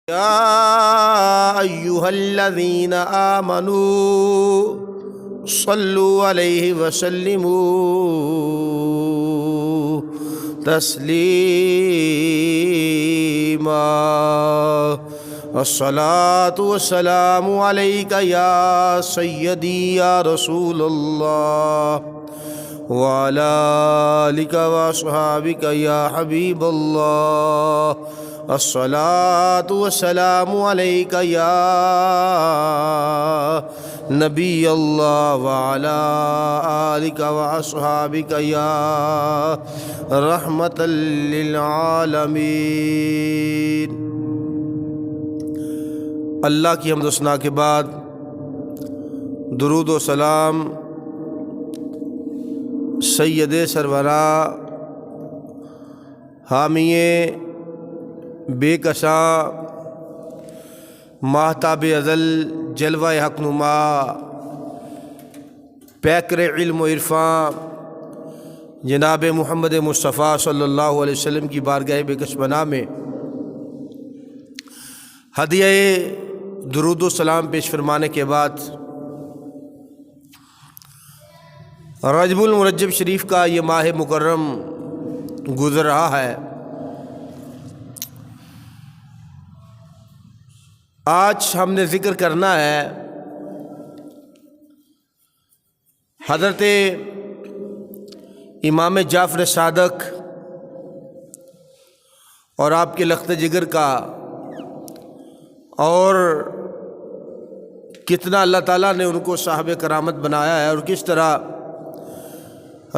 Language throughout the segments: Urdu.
يا أيها الذين آمنوا صلوا عليه وسلموا تسليما الصلاة والسلام عليك يا سيدي يا رسول الله وعلى آلك وأصحابك يا حبيب الله الصلاة والسلام عليك يا نبي الله وعلى آلك وأصحابك يا رحمة للعالمين۔ اللہ کی حمد و ثنا کے بعد درود و سلام سید سرورا حامی بے کساں ماہتاب ازل جلوہ حق نما پیکر علم و عرفاں جناب محمد مصطفیٰ صلی اللہ علیہ وسلم کی بارگاہ بے کس بنا میں ہدیہ درود و سلام پیش فرمانے کے بعد رجب المرجب شریف کا یہ ماہ مکرم گزر رہا ہے۔ آج ہم نے ذکر کرنا ہے حضرت امام جعفر صادق اور آپ کے لخت جگر کا، اور کتنا اللہ تعالیٰ نے ان کو صاحب کرامت بنایا ہے، اور کس طرح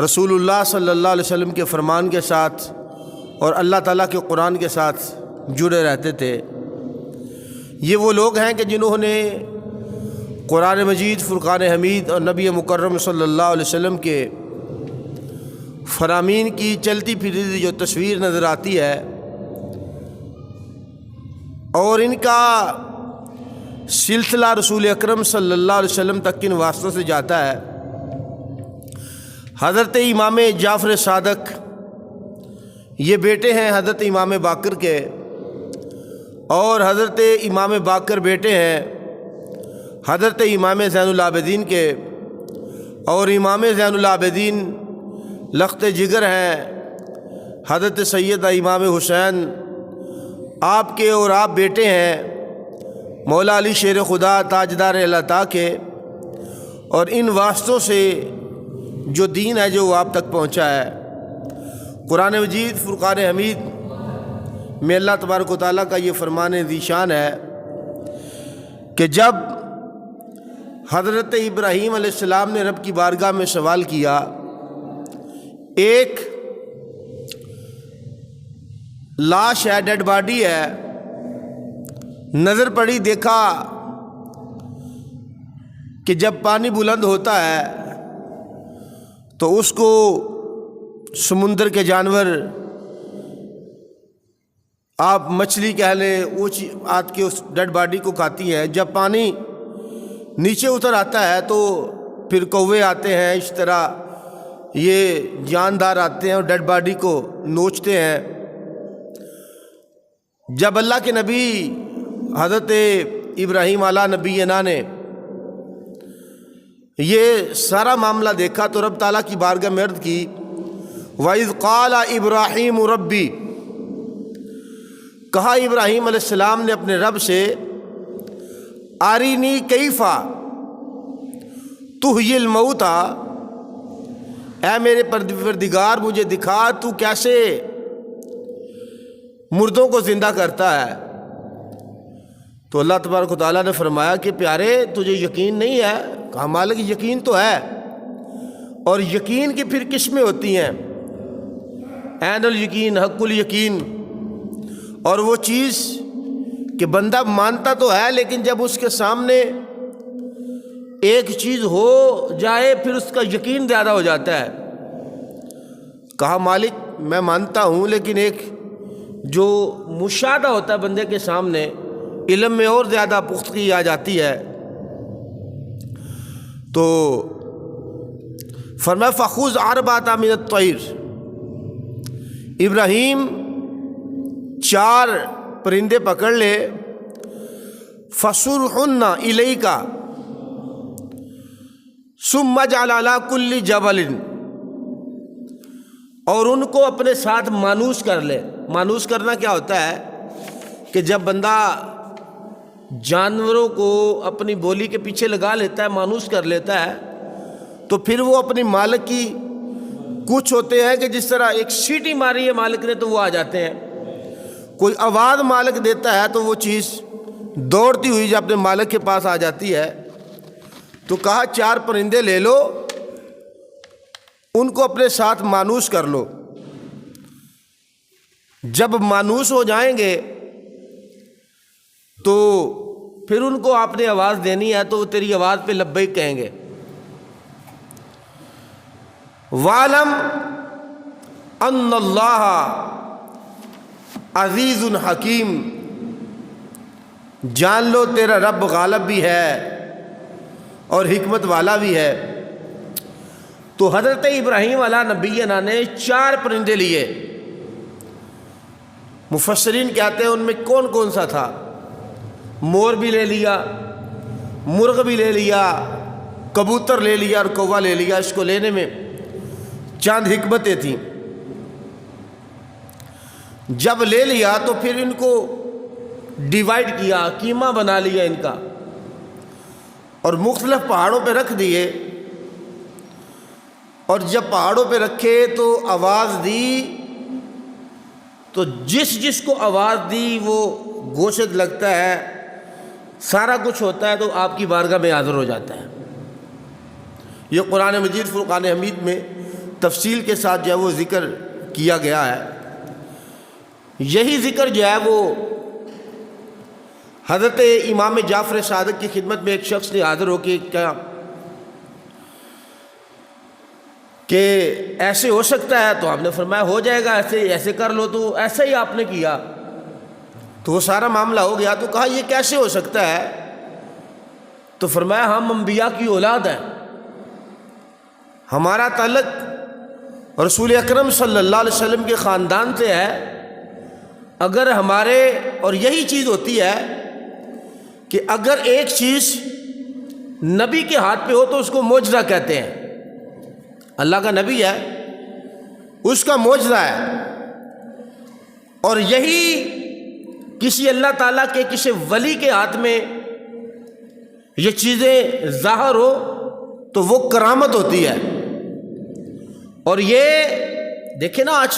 رسول اللہ صلی اللہ علیہ وسلم کے فرمان کے ساتھ اور اللہ تعالیٰ کے قرآن کے ساتھ جڑے رہتے تھے۔ یہ وہ لوگ ہیں کہ جنہوں نے قرآن مجید، فرقان حمید اور نبی مکرم صلی اللہ علیہ وسلم کے فرامین کی چلتی پھرتی جو تصویر نظر آتی ہے، اور ان کا سلسلہ رسول اکرم صلی اللہ علیہ وسلم تک کن واسطوں سے جاتا ہے۔ حضرت امام جعفر صادق یہ بیٹے ہیں حضرت امام باقر کے، اور حضرت امام باقر بیٹے ہیں حضرت امام زین العابدین کے، اور امام زین العابدین لخت جگر ہیں حضرت سیدہ امام حسین آپ کے، اور آپ بیٹے ہیں مولا علی شیر خدا تاجدار اللہ کے، اور ان واسطوں سے جو دین ہے جو وہ آپ تک پہنچا ہے۔ قرآن مجید فرقان حمید میں اللہ تبارک و تعالیٰ کا یہ فرمان ذیشان ہے کہ جب حضرت ابراہیم علیہ السلام نے رب کی بارگاہ میں سوال کیا، ایک لاش ہے، ڈیڈ باڈی ہے، نظر پڑی، دیکھا کہ جب پانی بلند ہوتا ہے تو اس کو سمندر کے جانور، آپ مچھلی کہہ لیں، اونچی آت کے اس ڈیڈ باڈی کو کھاتی ہیں۔ جب پانی نیچے اتر آتا ہے تو پھر کوے آتے ہیں، اس طرح یہ جاندار آتے ہیں اور ڈیڈ باڈی کو نوچتے ہیں۔ جب اللہ کے نبی حضرت ابراہیم علیہ نبینا نے یہ سارا معاملہ دیکھا تو رب تعالیٰ کی بارگاہ میں عرض کی، وَإِذْ قَالَ إِبْرَاهِيمُ رَبِّي، کہا ابراہیم علیہ السلام نے اپنے رب سے، آرینی کیفا تحیی الموتى، اے میرے پروردگار مجھے دکھا تو کیسے مردوں کو زندہ کرتا ہے۔ تو اللہ تبارک و تعالیٰ نے فرمایا کہ پیارے تجھے یقین نہیں ہے؟ کہا مالک یقین تو ہے، اور یقین کی پھر قسمیں ہوتی ہیں، عین الیقین، حق الیقین، اور وہ چیز کہ بندہ مانتا تو ہے لیکن جب اس کے سامنے ایک چیز ہو جائے پھر اس کا یقین زیادہ ہو جاتا ہے۔ کہا مالک میں مانتا ہوں، لیکن ایک جو مشاہدہ ہوتا ہے بندے کے سامنے، علم میں اور زیادہ پختگی آ جاتی ہے۔ تو فرمایا فخذ اربعۃ من الطیر، ابراہیم 4 پرندے پکڑ لے، فصرحن الیک ثم اجعل علی کل جبل، اور ان کو اپنے ساتھ مانوس کر لے۔ مانوس کرنا کیا ہوتا ہے کہ جب بندہ جانوروں کو اپنی بولی کے پیچھے لگا لیتا ہے، مانوس کر لیتا ہے، تو پھر وہ اپنی مالک کی، کچھ ہوتے ہیں کہ جس طرح ایک سیٹی ماری ہے مالک نے تو وہ آ جاتے ہیں، کوئی آواز مالک دیتا ہے تو وہ چیز دوڑتی ہوئی جب اپنے مالک کے پاس آ جاتی ہے۔ تو کہا 4 پرندے لے لو، ان کو اپنے ساتھ مانوس کر لو، جب مانوس ہو جائیں گے تو پھر ان کو آپ نے آواز دینی ہے تو وہ تیری آواز پہ لبیک کہیں گے۔ وَاعْلَمْ أَنَّ اللَّهَ عَزِيزٌ حَكِيمٌ، جان لو تیرا رب غالب بھی ہے اور حکمت والا بھی ہے۔ تو حضرت ابراہیم علیہ نبینا نے 4 پرندے لیے۔ مفسرین کہتے ہیں ان میں کون کون سا تھا؟ مور بھی لے لیا، مرغ بھی لے لیا، کبوتر لے لیا اور کووا لے لیا۔ اس کو لینے میں چند حکمتیں تھیں۔ جب لے لیا تو پھر ان کو ڈیوائیڈ کیا، کیما بنا لیا ان کا، اور مختلف پہاڑوں پہ رکھ دیے۔ اور جب پہاڑوں پہ رکھے تو آواز دی، تو جس جس کو آواز دی وہ گوشت لگتا ہے، سارا کچھ ہوتا ہے، تو آپ کی بارگاہ میں حاضر ہو جاتا ہے۔ یہ قرآن مجید فرقان حمید میں تفصیل کے ساتھ جو ہے وہ ذکر کیا گیا ہے۔ یہی ذکر جو ہے وہ حضرت امام جعفر صادق کی خدمت میں ایک شخص نے حاضر ہو کے کہا کہ ایسے ہو سکتا ہے؟ تو آپ نے فرمایا ہو جائے گا، ایسے کر لو۔ تو ایسا ہی آپ نے کیا تو وہ سارا معاملہ ہو گیا۔ تو کہا یہ کیسے ہو سکتا ہے؟ تو فرمایا ہم انبیاء کی اولاد ہیں، ہمارا تعلق رسول اکرم صلی اللہ علیہ وسلم کے خاندان سے ہے۔ اگر ہمارے، اور یہی چیز ہوتی ہے کہ اگر ایک چیز نبی کے ہاتھ پہ ہو تو اس کو معجزہ کہتے ہیں۔ اللہ کا نبی ہے، اس کا معجزہ ہے۔ اور یہی کسی اللہ تعالیٰ کے کسی ولی کے ہاتھ میں یہ چیزیں ظاہر ہو تو وہ کرامت ہوتی ہے۔ اور یہ دیکھیں نا آج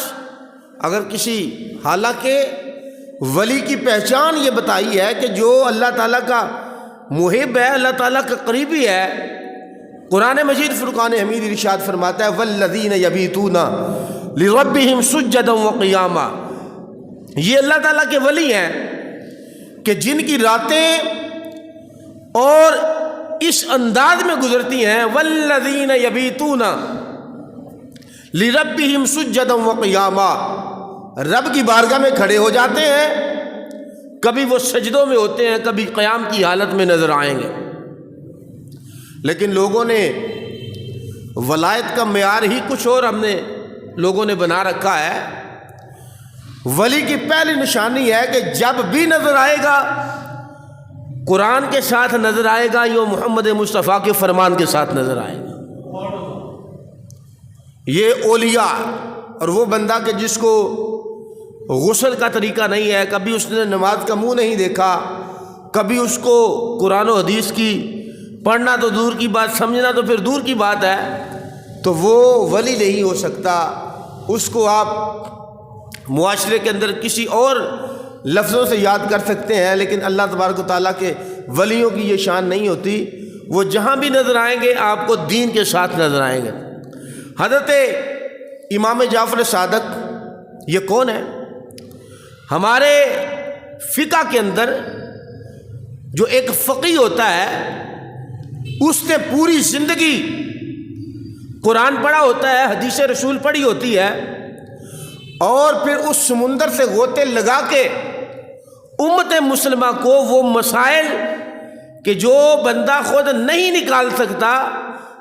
اگر کسی، حالانکہ ولی کی پہچان یہ بتائی ہے کہ جو اللہ تعالیٰ کا محب ہے، اللہ تعالیٰ کا قریبی ہے۔ قرآن مجید فرقان حمید ارشاد فرماتا ہے وَالَّذِينَ يَبِيتُونَ لِرَبِّهِمْ سُجَّدًا وَقِيَامًا، یہ اللہ تعالیٰ کے ولی ہیں کہ جن کی راتیں اور اس انداز میں گزرتی ہیں، وَالَّذِينَ يَبِيتُونَ لِرَبِّهِمْ سُجَّدًا وَقِيَامًا، رب کی بارگاہ میں کھڑے ہو جاتے ہیں، کبھی وہ سجدوں میں ہوتے ہیں، کبھی قیام کی حالت میں نظر آئیں گے۔ لیکن لوگوں نے ولایت کا معیار ہی کچھ اور ہم نے لوگوں نے بنا رکھا ہے۔ ولی کی پہلی نشانی ہے کہ جب بھی نظر آئے گا قرآن کے ساتھ نظر آئے گا، یہ محمد مصطفیٰ کے فرمان کے ساتھ نظر آئے گا۔ یہ اولیاء، اور وہ بندہ کہ جس کو غسل کا طریقہ نہیں ہے، کبھی اس نے نماز کا منہ نہیں دیکھا، کبھی اس کو قرآن و حدیث کی پڑھنا تو دور کی بات، سمجھنا تو پھر دور کی بات ہے، تو وہ ولی نہیں ہو سکتا۔ اس کو آپ معاشرے کے اندر کسی اور لفظوں سے یاد کر سکتے ہیں، لیکن اللہ تبارک و تعالیٰ کے ولیوں کی یہ شان نہیں ہوتی۔ وہ جہاں بھی نظر آئیں گے آپ کو دین کے ساتھ نظر آئیں گے۔ حضرت امام جعفر صادق یہ کون ہے؟ ہمارے فقہ کے اندر جو ایک فقی ہوتا ہے اس نے پوری زندگی قرآن پڑھا ہوتا ہے، حدیث رسول پڑھی ہوتی ہے، اور پھر اس سمندر سے غوطے لگا کے امت مسلمہ کو وہ مسائل کہ جو بندہ خود نہیں نکال سکتا،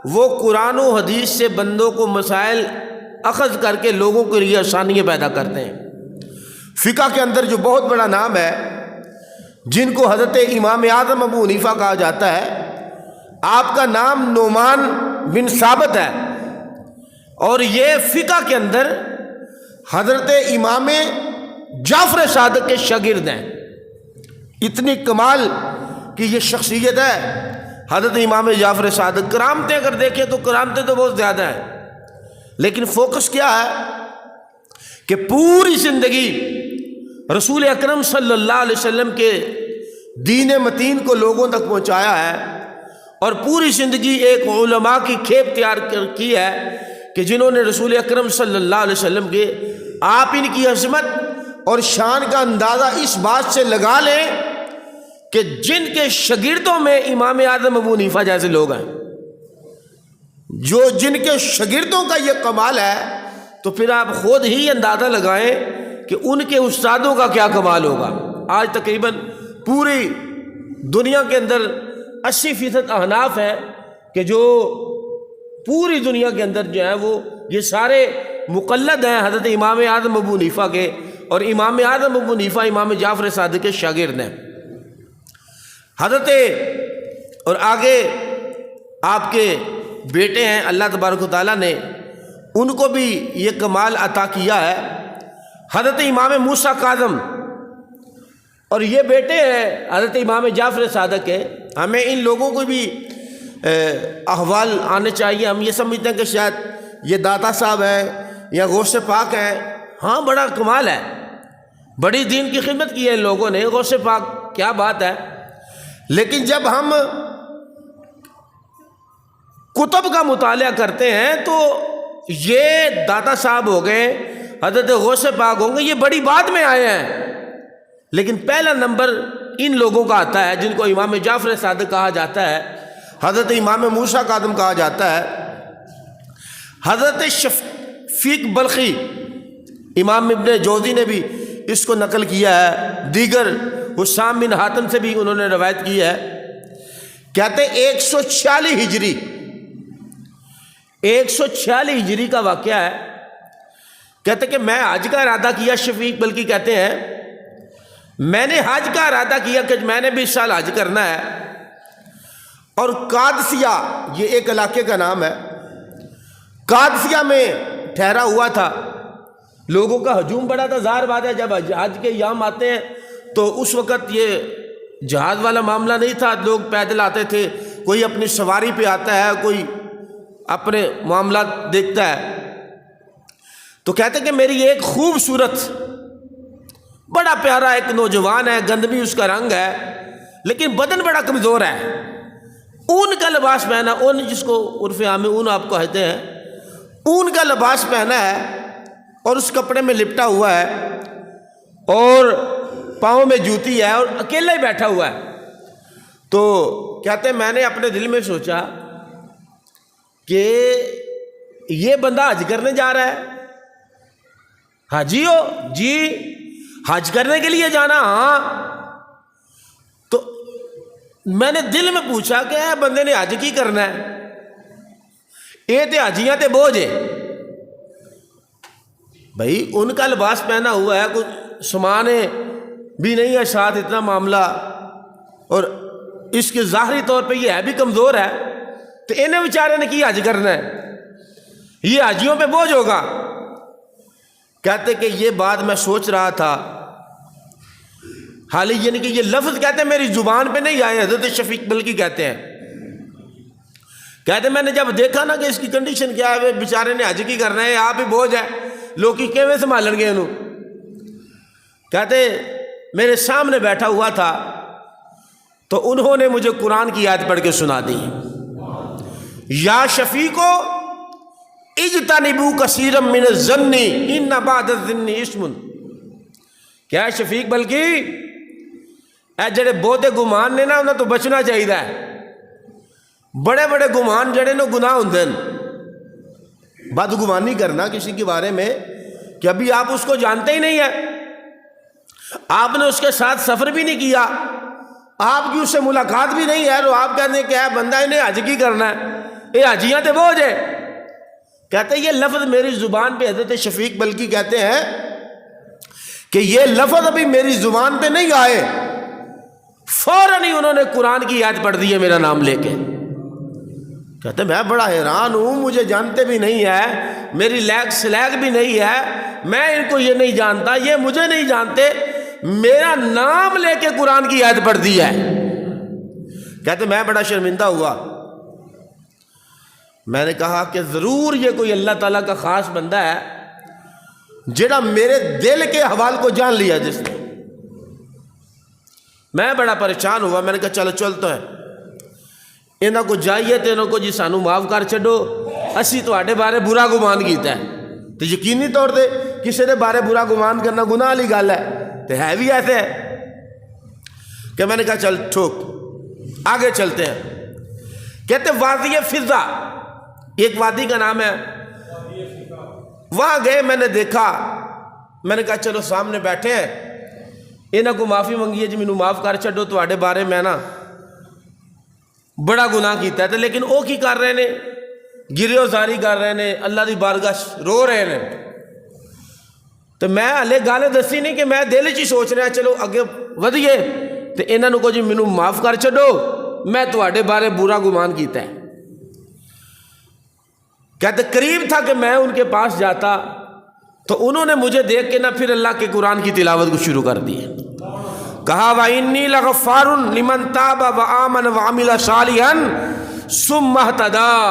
وہ قرآن و حدیث سے بندوں کو مسائل اخذ کر کے لوگوں کے لیے آسانیاں پیدا کرتے ہیں۔ فقہ کے اندر جو بہت بڑا نام ہے جن کو حضرت امام اعظم ابو حنیفہ کہا جاتا ہے، آپ کا نام نعمان بن ثابت ہے، اور یہ فقہ کے اندر حضرت امام جعفر صادق کے شاگرد ہیں۔ اتنی کمال کی یہ شخصیت ہے حضرت امام جعفر صادق۔ کرامتیں اگر دیکھیں تو کرامتیں تو بہت زیادہ ہیں، لیکن فوکس کیا ہے کہ پوری زندگی رسول اکرم صلی اللہ علیہ وسلم کے دین متین کو لوگوں تک پہنچایا ہے، اور پوری زندگی ایک علماء کی کھیپ تیار کی ہے کہ جنہوں نے رسول اکرم صلی اللہ علیہ وسلم کے آپ ان کی عظمت اور شان کا اندازہ اس بات سے لگا لیں کہ جن کے شاگردوں میں امام اعظم ابو حنیفہ جیسے لوگ ہیں، جو جن کے شاگردوں کا یہ کمال ہے، تو پھر آپ خود ہی اندازہ لگائیں کہ ان کے استادوں کا کیا کمال ہوگا۔ آج تقریباً پوری دنیا کے اندر 80% احناف ہیں کہ جو پوری دنیا کے اندر جو ہے وہ یہ سارے مقلد ہیں حضرت امام اعظم ابو حنیفہ کے، اور امام اعظم ابو حنیفہ امام جعفر صادق کے شاگرد ہیں۔ حضرت اور آگے آپ کے بیٹے ہیں، اللہ تبارک و تعالیٰ نے ان کو بھی یہ کمال عطا کیا ہے، حضرت امام موسیٰ کاظم، اور یہ بیٹے ہیں حضرت امام جعفر صادق کے۔ ہمیں ان لوگوں کو بھی احوال آنے چاہیے۔ ہم یہ سمجھتے ہیں کہ شاید یہ داتا صاحب ہیں یا غوث پاک ہیں، ہاں بڑا کمال ہے، بڑی دین کی خدمت کی ہے ان لوگوں نے، غوث پاک کیا بات ہے۔ لیکن جب ہم کتب کا مطالعہ کرتے ہیں تو یہ داتا صاحب ہو گئے، حضرت غوث پاک ہوں گے، یہ بڑی بعد میں آئے ہیں، لیکن پہلا نمبر ان لوگوں کا آتا ہے جن کو امام جعفر صادق کہا جاتا ہے، حضرت امام موسیٰ کاظم کہا جاتا ہے۔ حضرت شفیق بلخی، امام ابن جوزی نے بھی اس کو نقل کیا ہے، دیگر حسام بن حاتم سے بھی انہوں نے روایت کی ہے، کہتے ہیں 146 ہجری 146 ہجری کا واقعہ ہے۔ کہتے کہ میں حج کا ارادہ کیا، شفیق بلخی کہتے ہیں میں نے حج کا ارادہ کیا کہ میں نے بھی اس سال حج کرنا ہے، اور قادسیہ یہ ایک علاقے کا نام ہے، قادسیہ میں ٹھہرا ہوا تھا۔ لوگوں کا ہجوم بڑا تھا، ظاہر بات ہے جب حج کے ایام آتے ہیں تو اس وقت یہ جہاز والا معاملہ نہیں تھا، لوگ پیدل آتے تھے، کوئی اپنی سواری پہ آتا ہے، کوئی اپنے معاملات دیکھتا ہے۔ تو کہتے کہ میری ایک خوبصورت بڑا پیارا ایک نوجوان ہے، گندمی اس کا رنگ ہے، لیکن بدن بڑا کمزور ہے، اون کا لباس پہنا، اون جس کو عرف عام میں اون آپ کہتے ہیں، اون کا لباس پہنا ہے اور اس کپڑے میں لپٹا ہوا ہے، اور پاؤں میں جوتی ہے، اور اکیلا ہی بیٹھا ہوا ہے۔ تو کہتے ہیں میں نے اپنے دل میں سوچا کہ یہ بندہ حج کرنے جا رہا ہے۔ حاجی ہو؟ جی حج کرنے کے لیے جانا؟ ہاں۔ تو میں نے دل میں پوچھا کہ اے بندے نے حج کی کرنا ہے، یہ تے حاجیاں تے بوجھ ہے بھائی، ان کا لباس پہنا ہوا ہے، کچھ سامان بھی نہیں ہے ساتھ، اتنا معاملہ، اور اس کے ظاہری طور پہ یہ ہے بھی کمزور ہے، تو انہیں بیچارے نے کی حج کرنا ہے، یہ حاجیوں پہ بوجھ ہوگا۔ کہتے کہ یہ بات میں سوچ رہا تھا، حال ہی یعنی کہ یہ لفظ کہتے ہیں میری زبان پہ نہیں آئے۔ حضرت شفیق بلخی کہتے ہیں میں نے جب دیکھا نا کہ اس کی کنڈیشن کیا ہے، بیچارے نے حج کی کرنا ہے، آپ ہی بوجھ ہے، لوگ کی کیویں سنبھالن گے انہوں۔ کہتے میرے سامنے بیٹھا ہوا تھا تو انہوں نے مجھے قرآن کی آیت پڑھ کے سنا دی، یا شفیقو اجتنبوا کثیرا من الظن ان بعض الظن اسم۔ کیا شفیق بلخی اے جڑے بہتے گمان نے نا انہاں تو بچنا چاہیے، بڑے بڑے گمان جڑے نو گناہ ہوندے ہیں۔ بدگمانی کرنا کسی کے بارے میں کہ ابھی آپ اس کو جانتے ہی نہیں ہیں، آپ نے اس کے ساتھ سفر بھی نہیں کیا، آپ کی اس سے ملاقات بھی نہیں ہے، تو آپ کہتے ہیں کہ اے بندہ انہیں حج کی کرنا ہے، یہ حجیاں تے بوجھ ہے۔ کہتے ہیں یہ لفظ میری زبان پہ، حضرت شفیق بلخی کہتے ہیں کہ یہ لفظ ابھی میری زبان پہ نہیں آئے، فوراً ہی انہوں نے قرآن کی آیت پڑھ دی ہے میرا نام لے کے. کہتے میں بڑا حیران ہوں، مجھے جانتے بھی نہیں ہے، میری لیگ سلیگ بھی نہیں ہے، میں ان کو یہ نہیں جانتا، یہ مجھے نہیں جانتے، میرا نام لے کے قرآن کی آیت پڑھ دی ہے. کہتے میں بڑا شرمندہ ہوا. میں نے کہا کہ ضرور یہ کوئی اللہ تعالیٰ کا خاص بندہ ہے جڑا میرے دل کے حوال کو جان لیا جس نے. میں بڑا پریشان ہوا. میں نے کہا چلو چلتے ہیں، انہاں کو جائیے تے انہاں کو جی سانو معاف کر چھڈو، اسی تواڈے بارے برا گمان کیتا ہے. تو یقینی طور تے کسی دے بارے برا گمان کرنا گناہ والی گل ہے، تے ہے بھی ایسے ہے کہ میں نے کہا چل ٹھوک آگے چلتے ہیں. کہتے وادی فضا، ایک وادی کا نام ہے، وہاں گئے. میں نے دیکھا، میں نے کہا چلو سامنے بیٹھے ہیں، انہاں کو معافی منگیے جی مینوں معاف کر چھڈو، تواڈے بارے میں نا بڑا گناہ کیتا ہے. لیکن وہ کی کر رہے نے؟ گریو زاری کر رہے نے، اللہ دی بارگاہ رو رہے نے. تو میں ہلے گل دسی نہیں کہ میں دل چ سوچ رہا چلو اگے ودھیے تے انہاں نوں کو جی مینوں معاف کر چھڈو، میں تواڈے بارے برا گمان کیتا ہے. کہتے قریب تھا کہ میں ان کے پاس جاتا تو انہوں نے مجھے دیکھ کے نہ پھر اللہ کے قرآن کی تلاوت کو شروع کر دی. کہا وَإِنِّي لَغَفَّارٌ لِمَن تَابَ وَآمَنَ وَعَمِلَ صَالِحًا ثُمَّ اهْتَدَىٰ.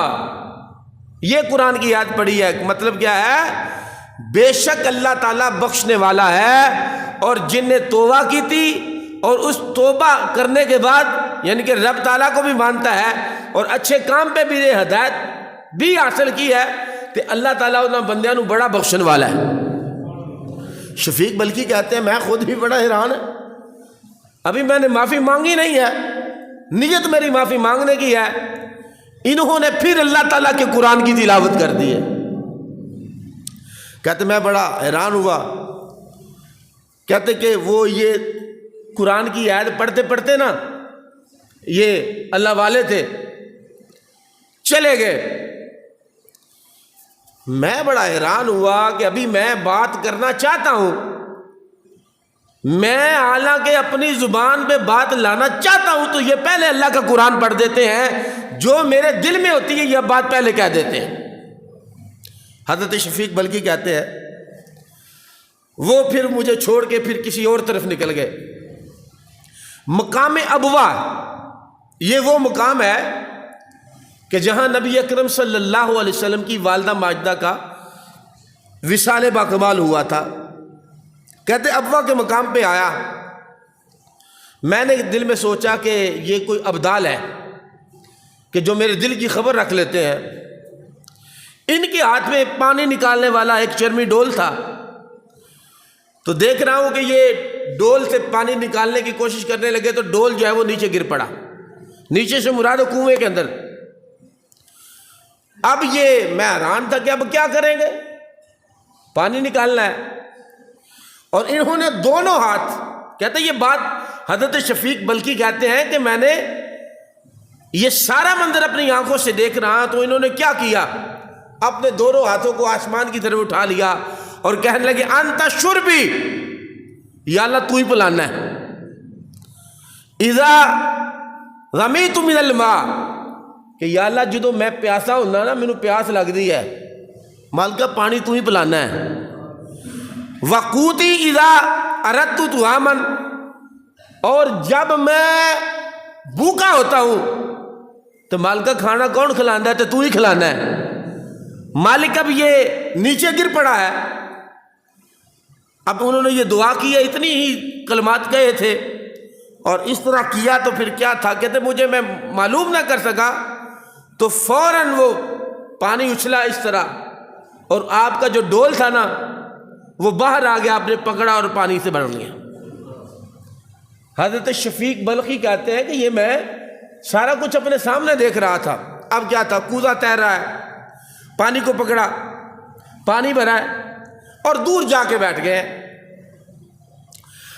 یہ قرآن کی یاد پڑھی ہے. مطلب کیا ہے؟ بے شک اللہ تعالیٰ بخشنے والا ہے، اور جن نے توبہ کی تھی اور اس توبہ کرنے کے بعد یعنی کہ رب تعالیٰ کو بھی مانتا ہے اور اچھے کام پہ بھی ہدایت بھی حاصل کی ہے، تو اللہ تعالیٰ انہاں بندیاں نوں بڑا بخشن والا ہے. شفیق بلخی کہتے ہیں میں خود بھی بڑا حیران ہے، ابھی میں نے معافی مانگی نہیں ہے، نیت میری معافی مانگنے کی ہے، انہوں نے پھر اللہ تعالیٰ کے قرآن کی تلاوت کر دی ہے. کہتے میں بڑا حیران ہوا. کہتے کہ وہ یہ قرآن کی آیت پڑھتے پڑھتے نا یہ اللہ والے تھے، چلے گئے. میں بڑا حیران ہوا کہ ابھی میں بات کرنا چاہتا ہوں، میں حالانکہ اپنی زبان پہ بات لانا چاہتا ہوں تو یہ پہلے اللہ کا قرآن پڑھ دیتے ہیں، جو میرے دل میں ہوتی ہے یہ بات پہلے کہہ دیتے ہیں. حضرت شفیق بلخی کہتے ہیں وہ پھر مجھے چھوڑ کے پھر کسی اور طرف نکل گئے. مقام ابوا یہ وہ مقام ہے کہ جہاں نبی اکرم صلی اللہ علیہ وسلم کی والدہ ماجدہ کا وصال باکمال ہوا تھا. کہتے ابوا کے مقام پہ آیا. میں نے دل میں سوچا کہ یہ کوئی ابدال ہے کہ جو میرے دل کی خبر رکھ لیتے ہیں. ان کے ہاتھ میں پانی نکالنے والا ایک چرمی ڈول تھا، تو دیکھ رہا ہوں کہ یہ ڈول سے پانی نکالنے کی کوشش کرنے لگے تو ڈول جو ہے وہ نیچے گر پڑا. نیچے سے مراد کنویں کے اندر. اب یہ میں حیران تھا کہ اب کیا کریں گے، پانی نکالنا ہے. اور انہوں نے دونوں ہاتھ، کہتے یہ بات حضرت شفیق بلخی کہتے ہیں کہ میں نے یہ سارا منظر اپنی آنکھوں سے دیکھ رہا تو انہوں نے کیا کیا، اپنے دونوں ہاتھوں کو آسمان کی طرف اٹھا لیا اور کہنے لگے انت شربی، یا اللہ تو ہی پلانا ہے. اذا رمیت من الماء، کہ یا اللہ جدو میں پیاسا ہونا نا مینوں پیاس لگ دی ہے، مالکا پانی تو ہی پلانا ہے. وقوتی اذا اردت طعاما، اور جب میں بھوکا ہوتا ہوں تو مالکا کھانا کون کھلانا ہے، تو ہی کھلانا ہے. مالک اب یہ نیچے گر پڑا ہے. اب انہوں نے یہ دعا کی ہے، اتنی ہی کلمات کہے تھے اور اس طرح کیا تو پھر کیا تھا. کہتے مجھے میں معلوم نہ کر سکا تو فوراً وہ پانی اچھلا اس طرح، اور آپ کا جو ڈول تھا نا وہ باہر آ گیا، آپ نے پکڑا اور پانی سے بھر لیا. حضرت شفیق بلخی کہتے ہیں کہ یہ میں سارا کچھ اپنے سامنے دیکھ رہا تھا. اب کیا تھا، کوزہ تیر رہا ہے، پانی کو پکڑا، پانی بھرا ہے اور دور جا کے بیٹھ گئے.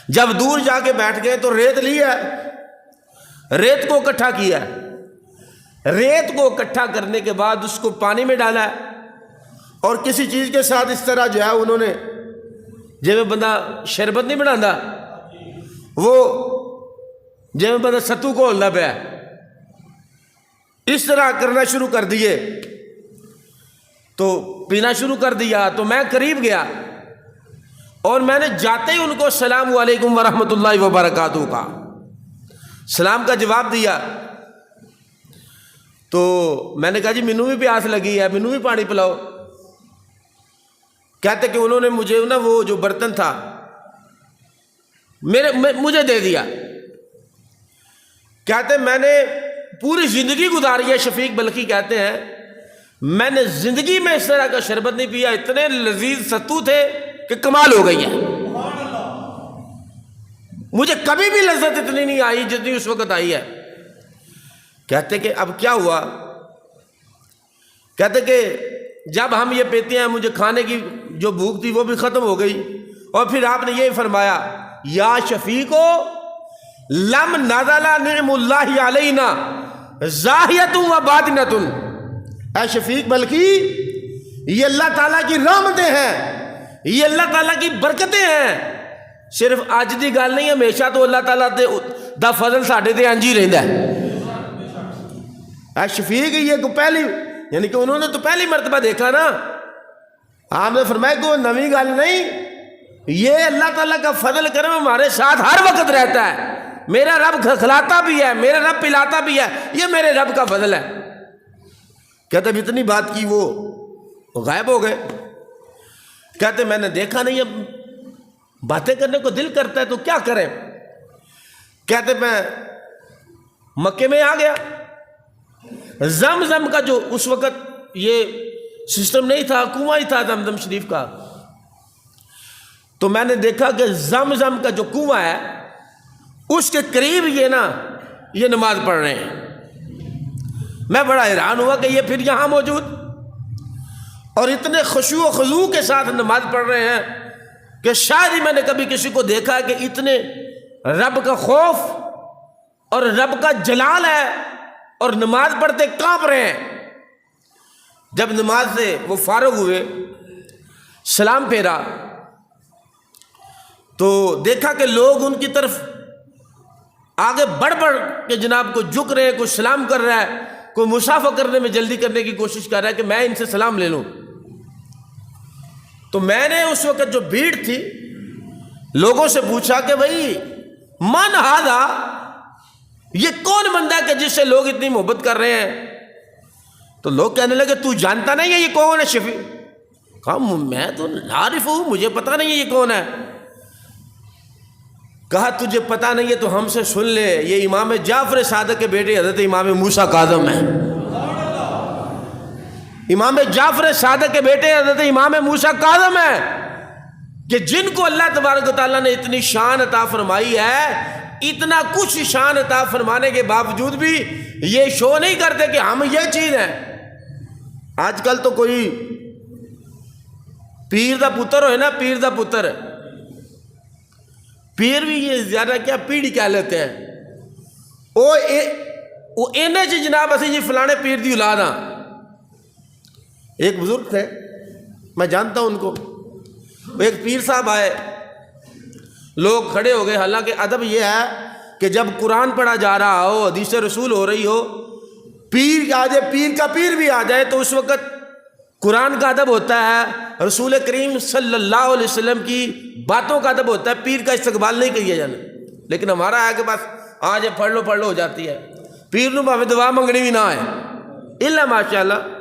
جب دور جا کے بیٹھ گئے تو ریت لی ہے، ریت کو اکٹھا کیا ہے. ریت کو اکٹھا کرنے کے بعد اس کو پانی میں ڈالا ہے اور کسی چیز کے ساتھ اس طرح جو ہے انہوں نے، جب بندہ شربت نہیں بناتا وہ جی میں پتا ستو گھولنا پیا، اس طرح کرنا شروع کر دیے تو پینا شروع کر دیا۔ تو میں قریب گیا اور میں نے جاتے ہی ان کو السلام علیکم ورحمۃ اللہ وبرکاتہ کا سلام کا جواب دیا۔ تو میں نے کہا جی مینوں بھی پیاس لگی ہے، مینوں بھی پانی پلاؤ۔ کہتے کہ انہوں نے مجھے نا وہ جو برتن تھا مجھے دے دیا۔ کہتے میں نے پوری زندگی گزاری ہے، شفیق بلخی کہتے ہیں میں نے زندگی میں اس طرح کا شربت نہیں پیا، اتنے لذیذ ستو تھے کہ کمال ہو گئی ہے، مجھے کبھی بھی لذت اتنی نہیں آئی جتنی اس وقت آئی ہے۔ کہتے کہ اب کیا ہوا؟ کہتے کہ جب ہم یہ پیتے ہیں مجھے کھانے کی جو بھوک تھی وہ بھی ختم ہو گئی، اور پھر آپ نے یہ فرمایا یا شفیقو لم نزل نعم اللہ علینا ظاہرۃ و باطنۃ، اے شفیق بلخی یہ اللہ تعالیٰ کی رحمتیں ہیں، یہ اللہ تعالیٰ کی برکتیں ہیں، صرف اج دی گل نہیں، ہمیشہ تو اللہ تعالیٰ دا فضل ساڈے تے انج ہی رہندا ہے۔ اے شفیق یہ کو پہلی یعنی کہ انہوں نے تو پہلی مرتبہ دیکھا نا، آپ نے فرمایا کوئی نئی گل نہیں، یہ اللہ تعالیٰ کا فضل کرم ہمارے ساتھ ہر وقت رہتا ہے، میرا رب کھلاتا بھی ہے، میرا رب پلاتا بھی ہے، یہ میرے رب کا فضل ہے۔ کہتے اب اتنی بات کی وہ غائب ہو گئے۔ کہتے میں نے دیکھا نہیں، اب باتیں کرنے کو دل کرتا ہے تو کیا کریں۔ کہتے میں مکے میں آ گیا، زمزم کا جو اس وقت یہ سسٹم نہیں تھا، کنواں ہی تھا زمزم شریف کا، تو میں نے دیکھا کہ زمزم کا جو کنواں ہے اس کے قریب یہ نماز پڑھ رہے ہیں۔ میں بڑا حیران ہوا کہ یہ پھر یہاں موجود، اور اتنے خشوع و خضوع کے ساتھ نماز پڑھ رہے ہیں کہ شاید ہی میں نے کبھی کسی کو دیکھا کہ اتنے رب کا خوف اور رب کا جلال ہے اور نماز پڑھتے کانپ رہے ہیں۔ جب نماز سے وہ فارغ ہوئے، سلام پھیرا تو دیکھا کہ لوگ ان کی طرف آگے بڑھ کے جناب کو جھک رہے ہیں، کوئی سلام کر رہا ہے، کوئی مصافحہ کرنے میں جلدی کرنے کی کوشش کر رہا ہے کہ میں ان سے سلام لے لوں۔ تو میں نے اس وقت جو بھیڑ تھی لوگوں سے پوچھا کہ بھائی من ہذا، یہ کون بندہ ہے کہ جس سے لوگ اتنی محبت کر رہے ہیں؟ تو لوگ کہنے لگے تو جانتا نہیں ہے یہ کون ہے شفیق؟ کہا میں تو عارف ہوں، مجھے پتہ نہیں ہے یہ کون ہے۔ کہا تجھے پتہ نہیں ہے تو ہم سے سن لے، یہ امام جعفر صادق کے بیٹے حضرت امام موسیٰ کاظم ہیں۔ امام جعفر صادق کے بیٹے حضرت امام موسیٰ کاظم ہیں کہ جن کو اللہ تبارک و تعالیٰ نے اتنی شان عطا فرمائی ہے، اتنا کچھ شان عطا فرمانے کے باوجود بھی یہ شو نہیں کرتے کہ ہم یہ چیز ہیں۔ آج کل تو کوئی پیر دا پتر ہوئے نا، پیر دا پتر، پیر بھی یہ زیادہ کیا پیڑھی کہہ لیتے ہیں، وہ اینے چ جناب اسی جی فلانے پیر دی اولاد ہاں۔ ایک بزرگ تھے، میں جانتا ہوں ان کو، ایک پیر صاحب آئے، لوگ کھڑے ہو گئے، حالانکہ ادب یہ ہے کہ جب قرآن پڑھا جا رہا ہو، حدیث رسول ہو رہی ہو، پیر آ جائے، پیر کا پیر بھی آ جائے تو اس وقت قرآن کا ادب ہوتا ہے، رسول کریم صلی اللہ علیہ وسلم کی باتوں کا ادب ہوتا ہے، پیر کا استقبال نہیں کیا جانا۔ لیکن ہمارا ہے کہ بس آ جائے پڑھ لو ہو جاتی ہے، پیر نو بھاوے دعا منگنی بھی نہ ہے الا ماشاء اللہ۔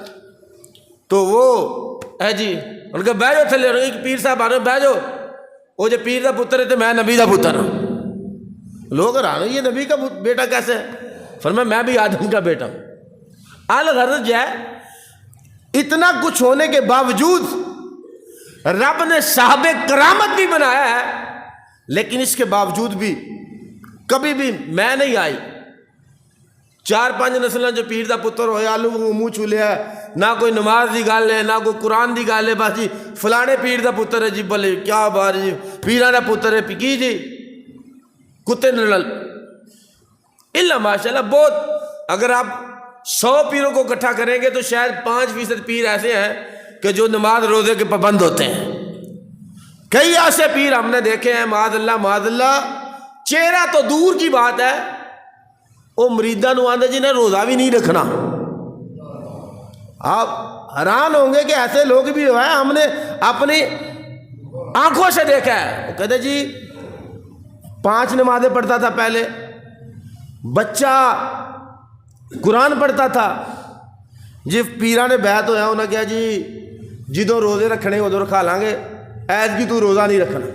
تو وہ ہے جی ان کے بہ جاؤ تھلے، ایک پیر صاحب آ رہے بہ جاؤ، وہ جو پیر دا پتر ہے تو میں نبی دا پتر ہوں۔ لوگ حیران یہ نبی کا بیٹا کیسے ہے؟ فرمایا میں بھی آدم کا بیٹا ہوں۔ الغرض ہے اتنا کچھ ہونے کے باوجود رب نے صاحب کرامت بھی بنایا ہے، لیکن اس کے باوجود بھی کبھی بھی میں نہیں آئی 4-5 نسلیں جو پیر دا پتر ہوئے آلو کو منہ چھو لیا ہے، نہ کوئی نماز دی گل ہے، نہ کوئی قرآن دی گل ہے، بس جی فلانے پیر دا پتر ہے جی، بلے کیا بات جی پیران دا پتر ہے کی جی کتے نرل الا ماشاءاللہ۔ بہت اگر آپ 100 پیروں کو اکٹھا کریں گے تو شاید 5% پیر ایسے ہیں کہ جو نماز روزے کے پابند ہوتے ہیں۔ کئی ایسے پیر ہم نے دیکھے ہیں معاذ اللہ چہرہ تو دور کی بات ہے، وہ مریداں نو آندے جنہیں روزہ بھی نہیں رکھنا. آپ حیران ہوں گے کہ ایسے لوگ بھی ہوئے ہیں, ہم نے اپنی آنکھوں سے دیکھا ہے. وہ کہتے جی 5 نمازیں پڑھتا تھا پہلے, بچہ قرآن پڑھتا تھا, جی پیران نے بیعت ہویا, انہوں نے کہا جی جدوں روزے رکھنے ادھر رکھا لیں گے, ایت کی تو روزہ نہیں رکھنا.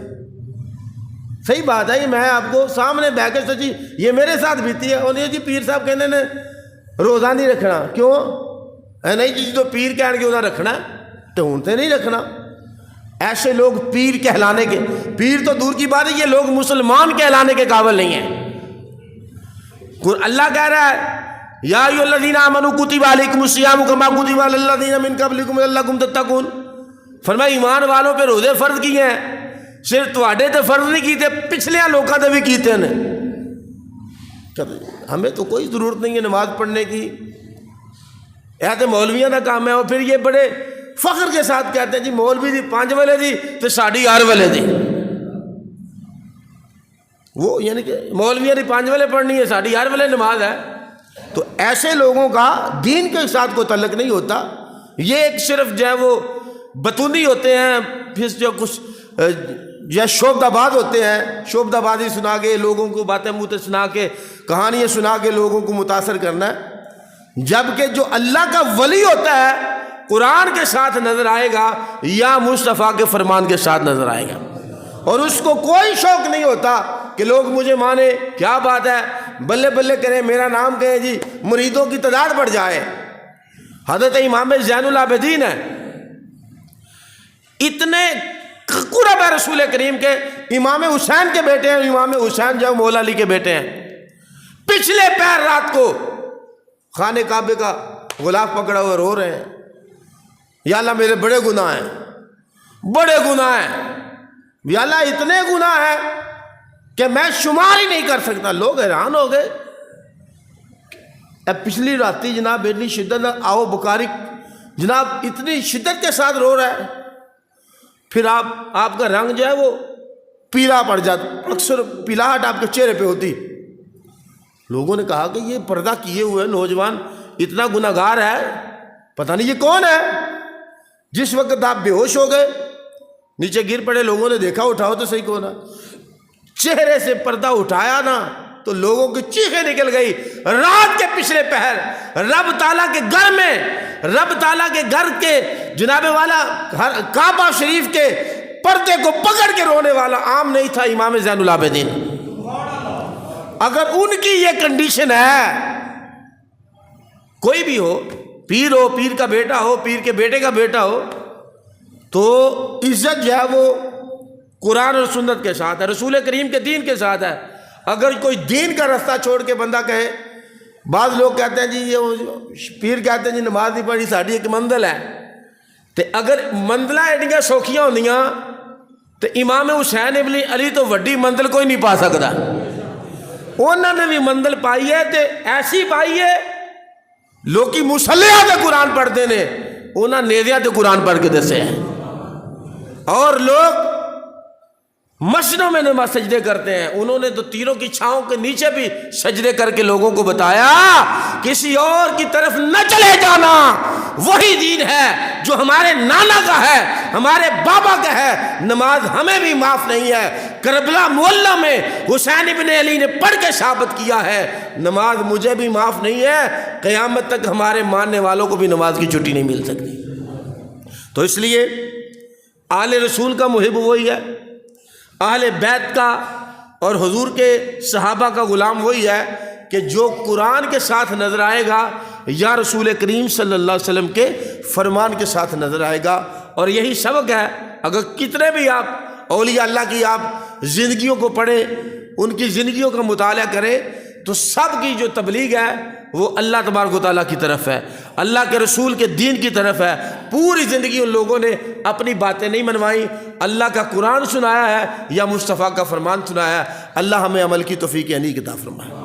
صحیح بات ہے, یہ میں آپ کو سامنے بیٹھ کے سوچی, یہ میرے ساتھ بیتی ہے. انہیں جی پیر صاحب کہنے نے روزہ نہیں رکھنا, کیوں؟ نہیں جی تو پیر کہنے کے ادھر رکھنا تو ہوں تو نہیں رکھنا. ایسے لوگ پیر کہلانے کے, پیر تو دور کی بات ہے, یہ لوگ مسلمان کہلانے کے قابل نہیں ہیں. اللہ کہہ رہا ہے یا ایھا الذین آمنوا کتب علیکم الصیام کما کتب علی الذین من قبلکم لعلکم تتقون. فرمایا ایمان والوں پہ روزے فرض کیے ہیں, صرف تواڈے تے فرض نہیں کیتے, پچھلے لوکاں تے بھی کیتے ہیں. ہمیں تو کوئی ضرورت نہیں ہے نماز پڑھنے کی, یہ تو مولویاں کا کام ہے. اور پھر یہ بڑے فخر کے ساتھ کہتے ہیں جی مولوی دی 5 ویلے دی تو ساڑی 8 ویلے دی. وہ یعنی کہ مولویاں دی 5 ویلے پڑھنی ہے, ساڑی 8 ویلے نماز ہے. تو ایسے لوگوں کا دین کے ساتھ کوئی تعلق نہیں ہوتا. یہ ایک صرف جو ہے وہ بتونی ہوتے ہیں, پھر جو کچھ یا شعبدہ باز ہوتے ہیں, شعبدہ بازی سنا کے لوگوں کو باتیں منہ سنا کے کہانیاں سنا کے لوگوں کو متاثر کرنا ہے. جبکہ جو اللہ کا ولی ہوتا ہے قرآن کے ساتھ نظر آئے گا یا مصطفیٰ کے فرمان کے ساتھ نظر آئے گا, اور اس کو کوئی شوق نہیں ہوتا کہ لوگ مجھے مانے. کیا بات ہے, بلے بلے کریں, میرا نام کہیں جی, مریدوں کی تعداد بڑھ جائے. حضرت امام زین العابدین ہے, اتنے قرب ہے رسول کریم کے, امام حسین کے بیٹے ہیں. امام حسین جو مولا علی کے بیٹے ہیں, پچھلے پیر رات کو خانہ کعبے کا غلاف پکڑا ہوا رو رہے ہیں, یا اللہ میرے بڑے گناہ ہیں, بڑے گناہ ہیں, یا اللہ اتنے گناہ ہیں کہ میں شمار ہی نہیں کر سکتا. لوگ حیران ہو گئے. اب پچھلی راتی جناب اتنی شدت, آؤ بخاری جناب اتنی شدت کے ساتھ رو رہا ہے, پھر آپ کا رنگ جو ہے وہ پیلا پڑ جاتا, اکثر پیلاہٹ آپ کے چہرے پہ ہوتی. لوگوں نے کہا کہ یہ پردہ کیے ہوئے نوجوان اتنا گناہ گار ہے, پتہ نہیں یہ کون ہے. جس وقت آپ بے ہوش ہو گئے نیچے گر پڑے, لوگوں نے دیکھا اٹھاؤ تو صحیح کون ہے, چہرے سے پردہ اٹھایا نا تو لوگوں کی چیخیں نکل گئی. رات کے پچھلے پہر رب تعالیٰ کے گھر میں, رب تعالیٰ کے گھر کے جناب والا کعبہ شریف کے پردے کو پکڑ کے رونے والا عام نہیں تھا امام زین العابدین. اگر ان کی یہ کنڈیشن ہے, کوئی بھی ہو, پیر ہو, پیر کا بیٹا ہو, پیر کے بیٹے کا بیٹا ہو, تو عزت جو ہے وہ قرآن اور سنت کے ساتھ ہے, رسول کریم کے دین کے ساتھ ہے. اگر کوئی دین کا رستہ چھوڑ کے بندہ کہے, بعض لوگ کہتے ہیں جی یہ پیر کہتے ہیں جی نماز نہیں پڑھی ساڑی ایک منزل ہے, تو اگر منزلہ ایڈیاں سوکھیاں ہوندیاں تو امام حسین ابن علی تو وڈی منزل کوئی نہیں پا سکتا. انہوں نے بھی منزل پائی ہے, تو ایسی پائی ہے لوکی مسلیہ تے قرآن پڑھتے ہیں, انہوں نے نیزیاں تے قرآن پڑھ کے دسے ہیں. اور لوگ مسجدوں میں نماز سجدے کرتے ہیں, انہوں نے تو تیروں کی چھاؤں کے نیچے بھی سجدے کر کے لوگوں کو بتایا کسی اور کی طرف نہ چلے جانا, وہی دین ہے جو ہمارے نانا کا ہے, ہمارے بابا کا ہے. نماز ہمیں بھی معاف نہیں ہے. کربلا معلی میں حسین ابن علی نے پڑھ کے ثابت کیا ہے, نماز مجھے بھی معاف نہیں ہے, قیامت تک ہمارے ماننے والوں کو بھی نماز کی چھٹی نہیں مل سکتی. تو اس لیے آل رسول کا محب وہی ہے, اہل بیت کا اور حضور کے صحابہ کا غلام وہی ہے کہ جو قرآن کے ساتھ نظر آئے گا یا رسول کریم صلی اللہ علیہ وسلم کے فرمان کے ساتھ نظر آئے گا. اور یہی سبق ہے, اگر کتنے بھی آپ اولیاء اللہ کی آپ زندگیوں کو پڑھیں, ان کی زندگیوں کا مطالعہ کریں, تو سب کی جو تبلیغ ہے وہ اللہ تبارک و تعالیٰ کی طرف ہے, اللہ کے رسول کے دین کی طرف ہے. پوری زندگی ان لوگوں نے اپنی باتیں نہیں منوائیں, اللہ کا قرآن سنایا ہے یا مصطفیٰ کا فرمان سنایا ہے. اللہ ہمیں عمل کی توفیق عطا فرمائے.